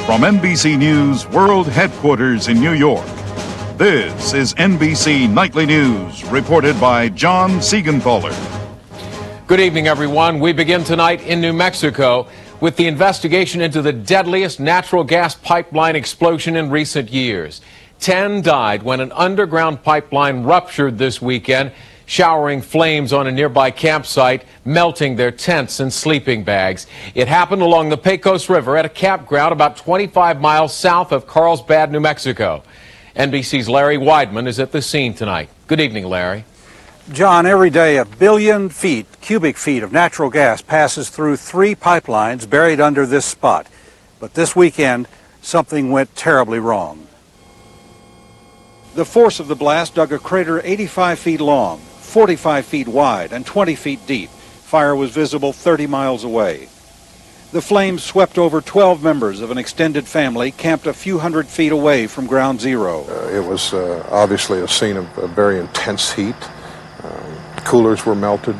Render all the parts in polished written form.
From NBC News World Headquarters in New York, this is NBC Nightly News, reported by John Siegenthaler. Good evening, everyone. We begin tonight in New Mexico with the investigation into the deadliest natural gas pipeline explosion in recent years. 10 died when an underground pipeline ruptured this weekend, showering flames on a nearby campsite, melting their tents and sleeping bags. It happened along the Pecos River at a campground about 25 miles south of Carlsbad, New Mexico. NBC's Larry Weidman is at the scene tonight. Good evening, Larry. John, every day 1 billion cubic feet of natural gas passes through 3 pipelines buried under this spot. But this weekend, something went terribly wrong. The force of the blast dug a crater 85 feet long, 45 feet wide, and 20 feet deep. Fire was visible 30 miles away. The flames swept over 12 members of an extended family camped a few hundred feet away from ground zero. It was obviously a scene of very intense heat. Coolers were melted.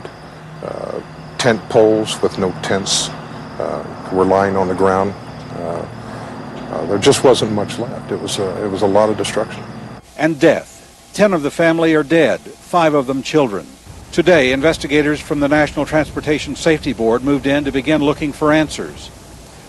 Tent poles with no tents were lying on the ground. There just wasn't much left. It was a lot of destruction. And death. 10 of the family are dead, 5 of them children. Today, investigators from the National Transportation Safety Board moved in to begin looking for answers.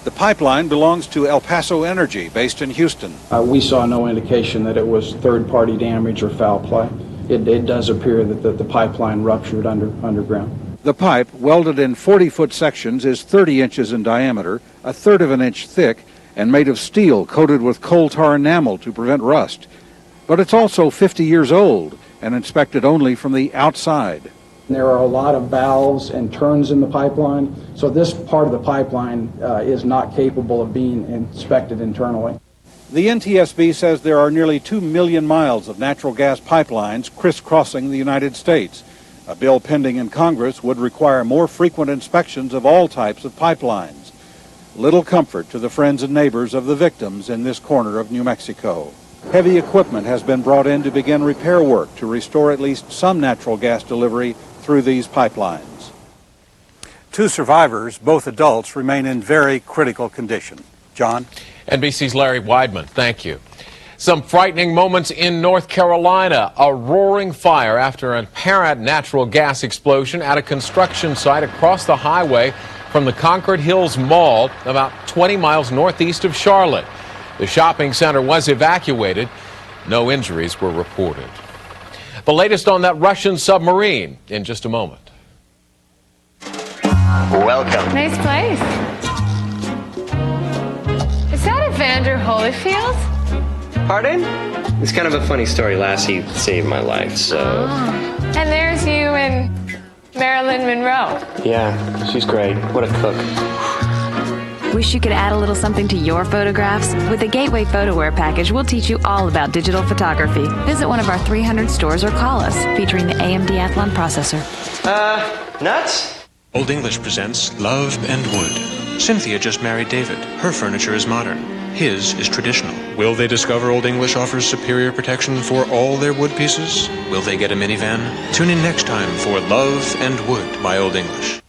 The pipeline belongs to El Paso Energy, based in Houston. We saw no indication that it was third-party damage or foul play. It does appear that the pipeline ruptured underground. The pipe, welded in 40-foot sections, is 30 inches in diameter, a third of an inch thick, and made of steel coated with coal tar enamel to prevent rust. But it's also 50 years old and inspected only from the outside. There are a lot of valves and turns in the pipeline, so this part of the pipeline is not capable of being inspected internally. The NTSB says there are nearly 2 million miles of natural gas pipelines crisscrossing the United States. A bill pending in Congress would require more frequent inspections of all types of pipelines. Little comfort to the friends and neighbors of the victims in this corner of New Mexico. Heavy equipment has been brought in to begin repair work to restore at least some natural gas delivery through these pipelines. 2 survivors, both adults, remain in very critical condition. John? NBC's Larry Weidman, thank you. Some frightening moments in North Carolina. A roaring fire after an apparent natural gas explosion at a construction site across the highway from the Concord Hills Mall, about 20 miles northeast of Charlotte. The shopping center was evacuated. No injuries were reported. The latest on that Russian submarine in just a moment. Welcome. Nice place. Is that Evander Holyfield? Pardon? It's kind of a funny story. Lassie saved my life, so... Oh. And there's you and Marilyn Monroe. Yeah, she's great. What a cook. Wish you could add a little something to your photographs? With the Gateway Photoware package, we'll teach you all about digital photography. Visit one of our 300 stores or call us, featuring the AMD Athlon processor. Nuts? Old English presents Love and Wood. Cynthia just married David. Her furniture is modern. His is traditional. Will they discover Old English offers superior protection for all their wood pieces? Will they get a minivan? Tune in next time for Love and Wood by Old English.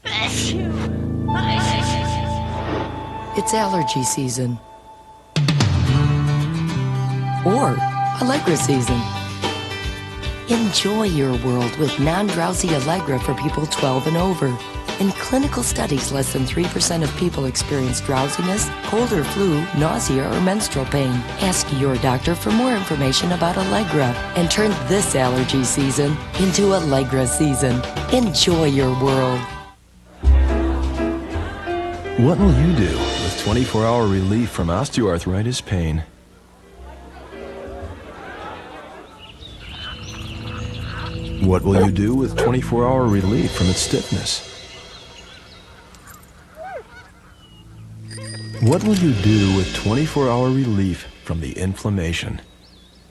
It's allergy season. Or Allegra season. Enjoy your world with non-drowsy Allegra for people 12 and over. In clinical studies, less than 3% of people experience drowsiness, cold or flu, nausea, or menstrual pain. Ask your doctor for more information about Allegra and turn this allergy season into Allegra season. Enjoy your world. What will you do with 24-hour relief from osteoarthritis pain? What will you do with 24-hour relief from its stiffness? What will you do with 24-hour relief from the inflammation?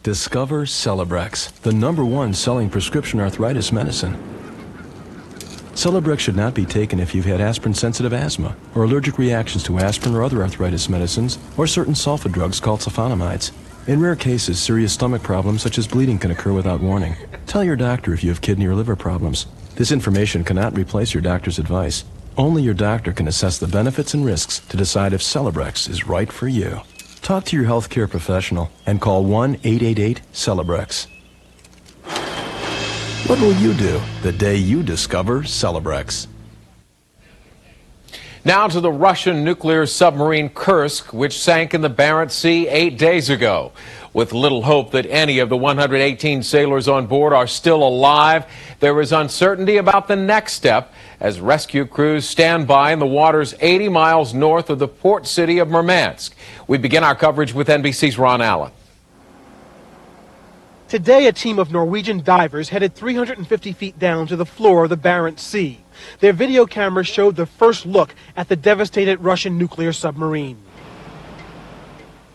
Discover Celebrex, the #1 selling prescription arthritis medicine. Celebrex should not be taken if you've had aspirin-sensitive asthma or allergic reactions to aspirin or other arthritis medicines or certain sulfa drugs called sulfonamides. In rare cases, serious stomach problems such as bleeding can occur without warning. Tell your doctor if you have kidney or liver problems. This information cannot replace your doctor's advice. Only your doctor can assess the benefits and risks to decide if Celebrex is right for you. Talk to your healthcare professional and call 1-888-CELEBREX. What will you do the day you discover Celebrex? Now to the Russian nuclear submarine Kursk, which sank in the Barents Sea 8 days ago. With little hope that any of the 118 sailors on board are still alive, there is uncertainty about the next step as rescue crews stand by in the waters 80 miles north of the port city of Murmansk. We begin our coverage with NBC's Ron Allen. Today, a team of Norwegian divers headed 350 feet down to the floor of the Barents Sea. Their video cameras showed the first look at the devastated Russian nuclear submarine.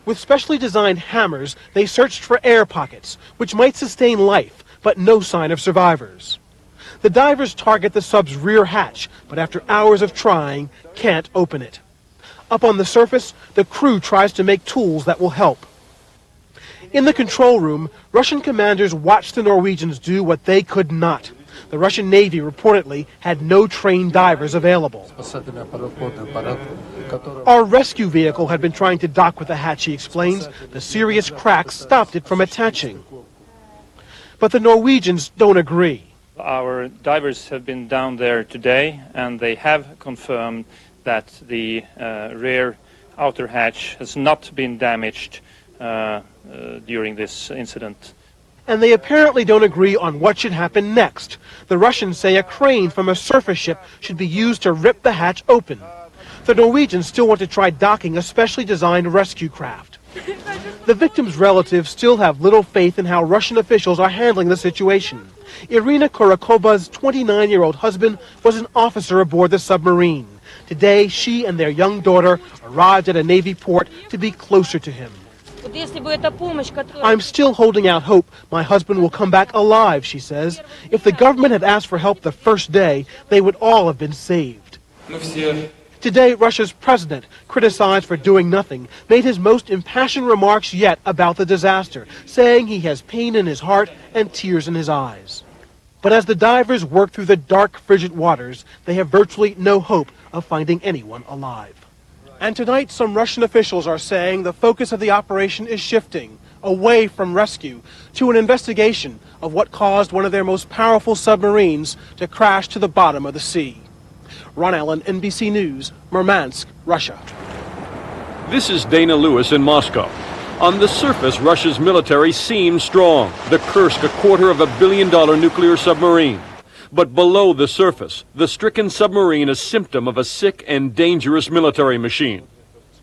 With specially designed hammers, they searched for air pockets, which might sustain life, but no sign of survivors. The divers target the sub's rear hatch, but after hours of trying, can't open it. Up on the surface, the crew tries to make tools that will help. In the control room, Russian commanders watched the Norwegians do what they could not. The Russian Navy reportedly had no trained divers available. Our rescue vehicle had been trying to dock with the hatch, he explains. The serious cracks stopped it from attaching. But the Norwegians don't agree. Our divers have been down there today, and they have confirmed that the rear outer hatch has not been damaged during this incident. And they apparently don't agree on what should happen next. The Russians say a crane from a surface ship should be used to rip the hatch open. The Norwegians still want to try docking a specially designed rescue craft. The victims' relatives still have little faith in how Russian officials are handling the situation. Irina Kurakova's 29-year-old husband was an officer aboard the submarine. Today, she and their young daughter arrived at a Navy port to be closer to him. I'm still holding out hope my husband will come back alive, she says. If the government had asked for help the first day, they would all have been saved. Today, Russia's president, criticized for doing nothing, made his most impassioned remarks yet about the disaster, saying he has pain in his heart and tears in his eyes. But as the divers work through the dark, frigid waters, they have virtually no hope of finding anyone alive. And tonight, some Russian officials are saying the focus of the operation is shifting away from rescue to an investigation of what caused one of their most powerful submarines to crash to the bottom of the sea. Ron Allen, NBC News, Murmansk, Russia. This is Dana Lewis in Moscow. On the surface, Russia's military seems strong. The Kursk, $250 million nuclear submarine. But below the surface, the stricken submarine is a symptom of a sick and dangerous military machine.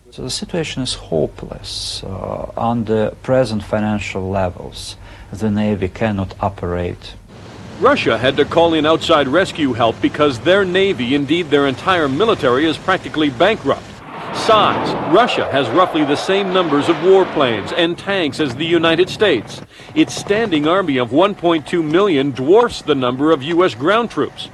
So the situation is hopeless. On the present financial levels, the Navy cannot operate. Russia had to call in outside rescue help because their Navy, indeed their entire military, is practically bankrupt. Size, Russia has roughly the same numbers of warplanes and tanks as the United States. Its standing army of 1.2 million dwarfs the number of U.S. ground troops.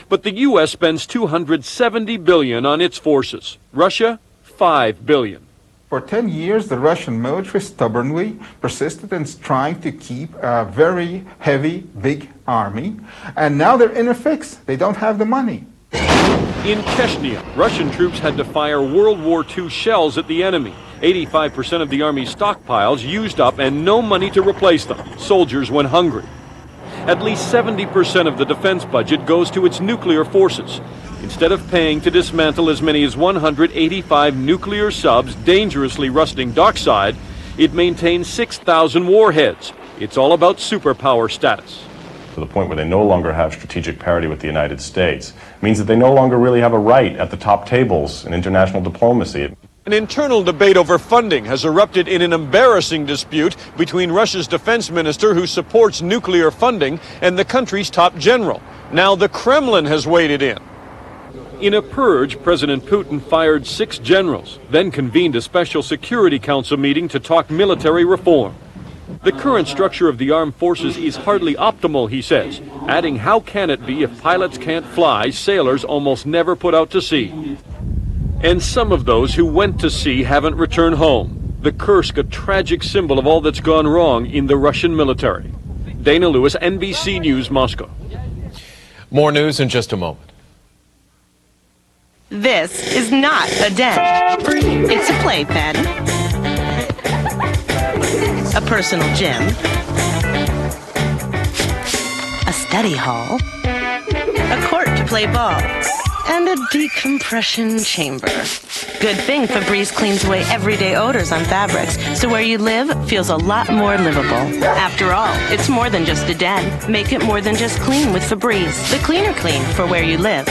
But the U.S. spends $270 billion on its forces. Russia, $5 billion. For 10 years, the Russian military stubbornly persisted in trying to keep a very heavy, big army. And now they're in a fix. They don't have the money. In Chechnya, Russian troops had to fire World War II shells at the enemy. 85% of the army's stockpiles used up and no money to replace them. Soldiers went hungry. At least 70% of the defense budget goes to its nuclear forces. Instead of paying to dismantle as many as 185 nuclear subs dangerously rusting dockside, it maintains 6,000 warheads. It's all about superpower status. To the point where they no longer have strategic parity with the United States. It means that they no longer really have a right at the top tables in international diplomacy. An internal debate over funding has erupted in an embarrassing dispute between Russia's defense minister, who supports nuclear funding, and the country's top general. Now the Kremlin has waded in. In a purge, President Putin fired 6 generals, then convened a special Security Council meeting to talk military reform. The current structure of the armed forces is hardly optimal, he says, adding how can it be if pilots can't fly, sailors almost never put out to sea. And some of those who went to sea haven't returned home. The Kursk, a tragic symbol of all that's gone wrong in the Russian military. Dana Lewis, NBC News, Moscow. More news in just a moment. This is not a den. It's a playpen. a personal gym, a study hall, a court to play ball, and a decompression chamber. Good thing Febreze cleans away everyday odors on fabrics, so where you live feels a lot more livable. After all, it's more than just a den. Make it more than just clean with Febreze, the cleaner clean for where you live.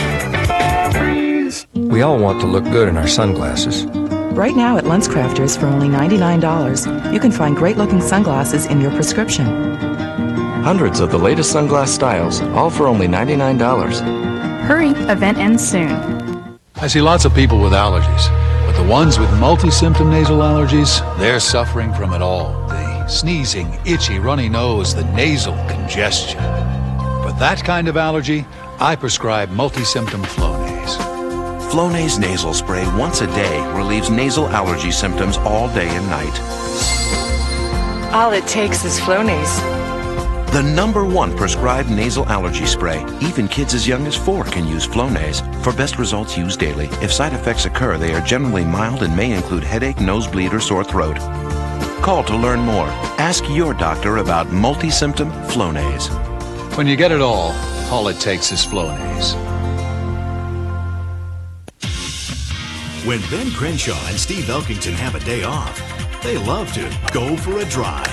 We all want to look good in our sunglasses. Right now at LensCrafters for only $99, you can find great-looking sunglasses in your prescription. Hundreds of the latest sunglass styles, all for only $99. Hurry, event ends soon. I see lots of people with allergies, but the ones with multi-symptom nasal allergies, they're suffering from it all. The sneezing, itchy, runny nose, the nasal congestion. For that kind of allergy, I prescribe multi-symptom Flonase. Flonase nasal spray once a day relieves nasal allergy symptoms all day and night. All it takes is Flonase. The #1 prescribed nasal allergy spray. Even kids as young as 4 can use Flonase. For best results, use daily. If side effects occur, they are generally mild and may include headache, nosebleed, or sore throat. Call to learn more. Ask your doctor about multi-symptom Flonase. When you get it all it takes is Flonase. When Ben Crenshaw and Steve Elkington have a day off, they love to go for a drive.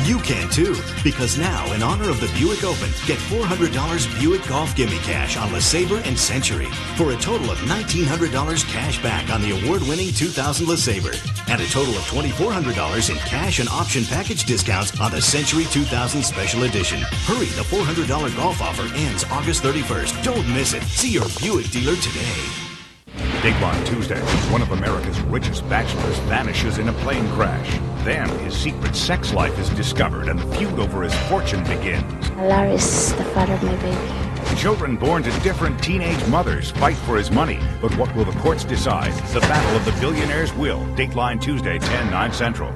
You can too, because now, in honor of the Buick Open, get $400 Buick Golf Gimme Cash on LeSabre and Century for a total of $1,900 cash back on the award-winning 2000 LeSabre and a total of $2,400 in cash and option package discounts on the Century 2000 Special Edition. Hurry, the $400 golf offer ends August 31st. Don't miss it. See your Buick dealer today. Dateline Tuesday, one of America's richest bachelors vanishes in a plane crash. Then his secret sex life is discovered and the feud over his fortune begins. Larry is the father of my baby. Children born to different teenage mothers fight for his money, but what will the courts decide? The battle of the billionaires will. Dateline Tuesday, 10/9 Central.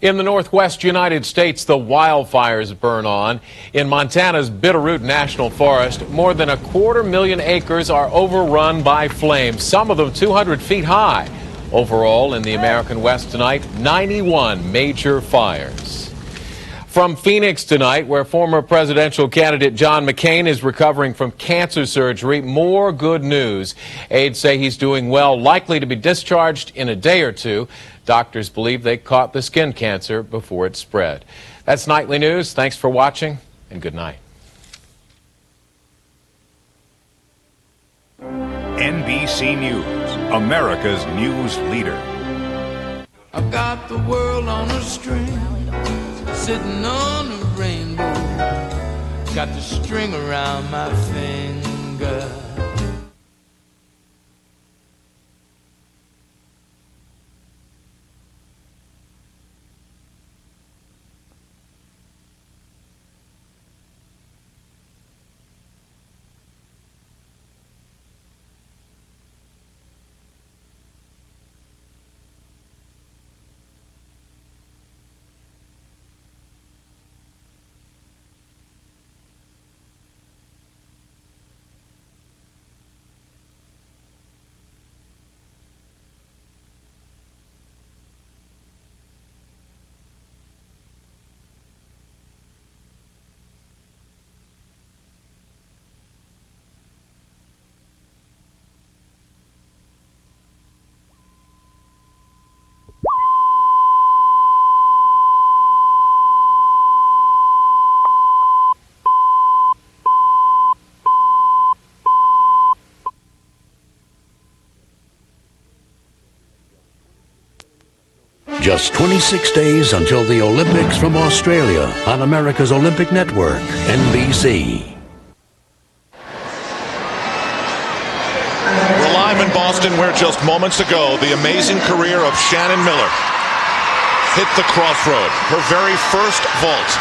In the northwest United States, the wildfires burn on. In Montana's Bitterroot National Forest, more than 250,000 acres are overrun by flames, some of them 200 feet high. Overall, in the American West tonight, 91 major fires. From Phoenix tonight, where former presidential candidate John McCain is recovering from cancer surgery, more good news. Aides say he's doing well, likely to be discharged in a day or two. Doctors believe they caught the skin cancer before it spread. That's Nightly News. Thanks for watching, and good night. NBC News, America's news leader. I've got the world on a string, sitting on a rainbow. Got the string around my finger. Just 26 days until the Olympics from Australia on America's Olympic Network, NBC. We're live in Boston where just moments ago the amazing career of Shannon Miller hit the crossroad. Her very first vault.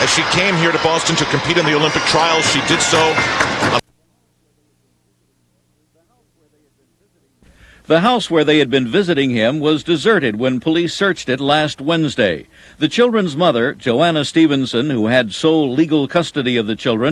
As she came here to Boston to compete in the Olympic trials, she did so. The house where they had been visiting him was deserted when police searched it last Wednesday. The children's mother, Joanna Stevenson, who had sole legal custody of the children,